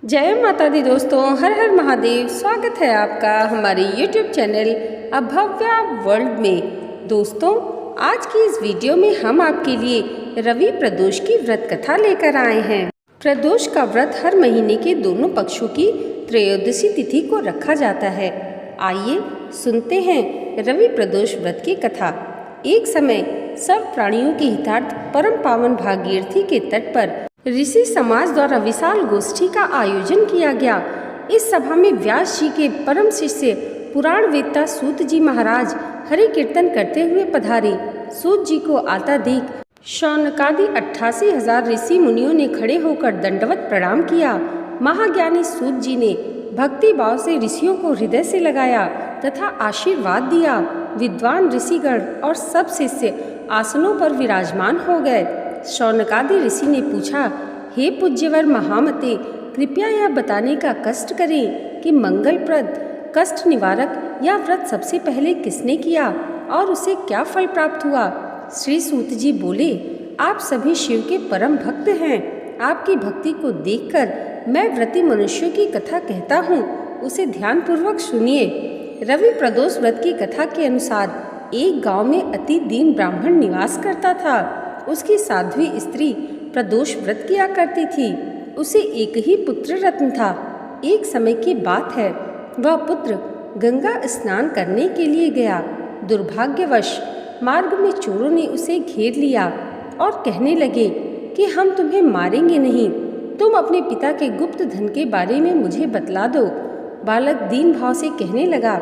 जय माता दी दोस्तों, हर हर महादेव। स्वागत है आपका हमारे YouTube चैनल अभव्या वर्ल्ड में। दोस्तों, आज की इस वीडियो में हम आपके लिए रवि प्रदोष की व्रत कथा लेकर आए हैं। प्रदोष का व्रत हर महीने के दोनों पक्षों की त्रयोदशी तिथि को रखा जाता है। आइए सुनते हैं रवि प्रदोष व्रत की कथा। एक समय सब प्राणियों के हितार्थ परम पावन भागीरथी के तट पर ऋषि समाज द्वारा विशाल गोष्ठी का आयोजन किया गया। इस सभा में व्यास जी के परम शिष्य पुराण वेत्ता सूत जी महाराज हरि कीर्तन करते हुए पधारे। सूत जी को आता देख शौनकादि 88,000 ऋषि मुनियों ने खड़े होकर दंडवत प्रणाम किया। महाज्ञानी सूत जी ने भक्ति भाव से ऋषियों को हृदय से लगाया तथा आशीर्वाद दिया। विद्वान ऋषिगण और सब शिष्य आसनों पर विराजमान हो गए। शौनकादि ऋषि ने पूछा, हे पूज्यवर महामते, कृपया यह बताने का कष्ट करें कि मंगलप्रद कष्ट निवारक यह व्रत सबसे पहले किसने किया और उसे क्या फल प्राप्त हुआ। श्री सूत जी बोले, आप सभी शिव के परम भक्त हैं। आपकी भक्ति को देखकर मैं व्रती मनुष्यों की कथा कहता हूँ, उसे ध्यानपूर्वक सुनिए। रवि प्रदोष व्रत की कथा के अनुसार एक गांव में अति दीन ब्राह्मण निवास करता था। उसकी साध्वी स्त्री प्रदोष व्रत किया करती थी। उसे एक ही पुत्र रत्न था। एक समय की बात है, वह पुत्र गंगा स्नान करने के लिए गया। दुर्भाग्यवश मार्ग में चोरों ने उसे घेर लिया और कहने लगे कि हम तुम्हें मारेंगे नहीं, तुम अपने पिता के गुप्त धन के बारे में मुझे बतला दो। बालक दीन भाव से कहने लगा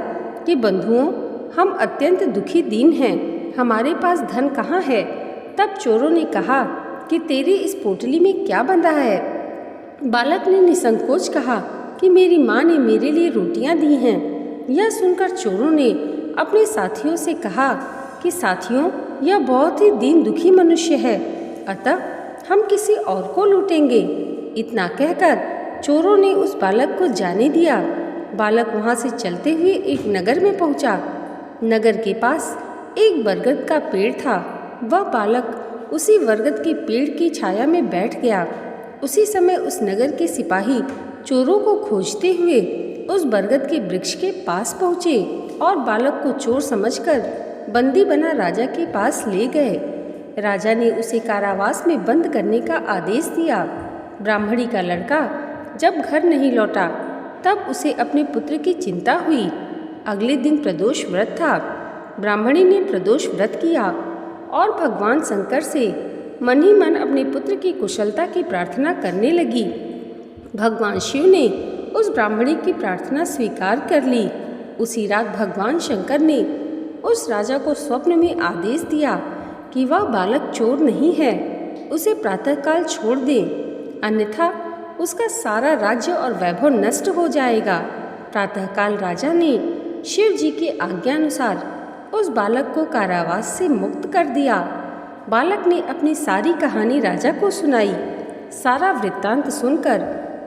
कि बंधुओं, हम अत्यंत दुखी दीन हैं, हमारे पास धन कहाँ है। तब चोरों ने कहा कि तेरी इस पोटली में क्या बंधा है। बालक ने निसंकोच कहा कि मेरी माँ ने मेरे लिए रोटियां दी हैं। यह सुनकर चोरों ने अपने साथियों से कहा कि साथियों, यह बहुत ही दीन दुखी मनुष्य है, अतः हम किसी और को लूटेंगे। इतना कहकर चोरों ने उस बालक को जाने दिया। बालक वहाँ से चलते हुए एक नगर में पहुँचा। नगर के पास एक बरगद का पेड़ था। वह बालक उसी बरगद के पेड़ की छाया में बैठ गया। उसी समय उस नगर के सिपाही चोरों को खोजते हुए उस बरगद के वृक्ष के पास पहुँचे और बालक को चोर समझकर बंदी बना राजा के पास ले गए। राजा ने उसे कारावास में बंद करने का आदेश दिया। ब्राह्मणी का लड़का जब घर नहीं लौटा तब उसे अपने पुत्र की चिंता हुई। अगले दिन प्रदोष व्रत था। ब्राह्मणी ने प्रदोष व्रत किया और भगवान शंकर से मन ही मन अपने पुत्र की कुशलता की प्रार्थना करने लगी। भगवान शिव ने उस ब्राह्मणी की प्रार्थना स्वीकार कर ली। उसी रात भगवान शंकर ने उस राजा को स्वप्न में आदेश दिया कि वह बालक चोर नहीं है, उसे प्रातःकाल छोड़ दें, अन्यथा उसका सारा राज्य और वैभव नष्ट हो जाएगा। प्रातःकाल राजा ने शिव जी के आज्ञानुसार उस बालक को कारावास से मुक्त कर दिया। बालक ने अपनी सारी कहानी राजा को सुनाई। सारा वृत्तांत सुनकर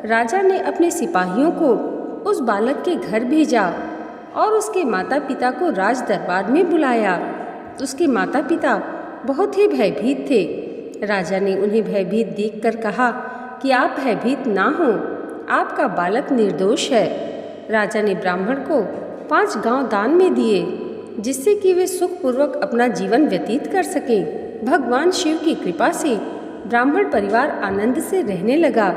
राजा ने अपने सिपाहियों को उस बालक के घर भेजा और उसके माता पिता को राज दरबार में बुलाया। उसके माता पिता बहुत ही भयभीत थे। राजा ने उन्हें भयभीत देखकर कहा कि आप भयभीत ना हो, आपका बालक निर्दोष है। राजा ने ब्राह्मण को 5 गांव दान में दिए जिससे कि वे सुखपूर्वक अपना जीवन व्यतीत कर सकें। भगवान शिव की कृपा से ब्राह्मण परिवार आनंद से रहने लगा।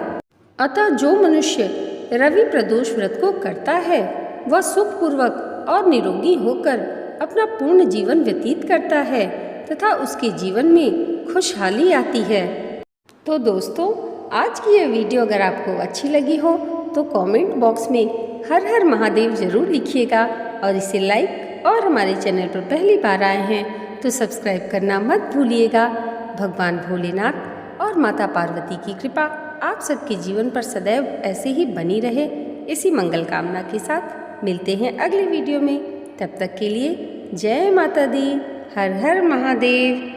अतः जो मनुष्य रवि प्रदोष व्रत को करता है वह सुखपूर्वक और निरोगी होकर अपना पूर्ण जीवन व्यतीत करता है तथा उसके जीवन में खुशहाली आती है। तो दोस्तों, आज की यह वीडियो अगर आपको अच्छी लगी हो तो कमेंट बॉक्स में हर हर महादेव जरूर लिखिएगा और इसे लाइक और हमारे चैनल पर पहली बार आए हैं तो सब्सक्राइब करना मत भूलिएगा। भगवान भोलेनाथ और माता पार्वती की कृपा आप सबके जीवन पर सदैव ऐसे ही बनी रहे, इसी मंगल कामना के साथ मिलते हैं अगले वीडियो में। तब तक के लिए जय माता दी, हर हर महादेव।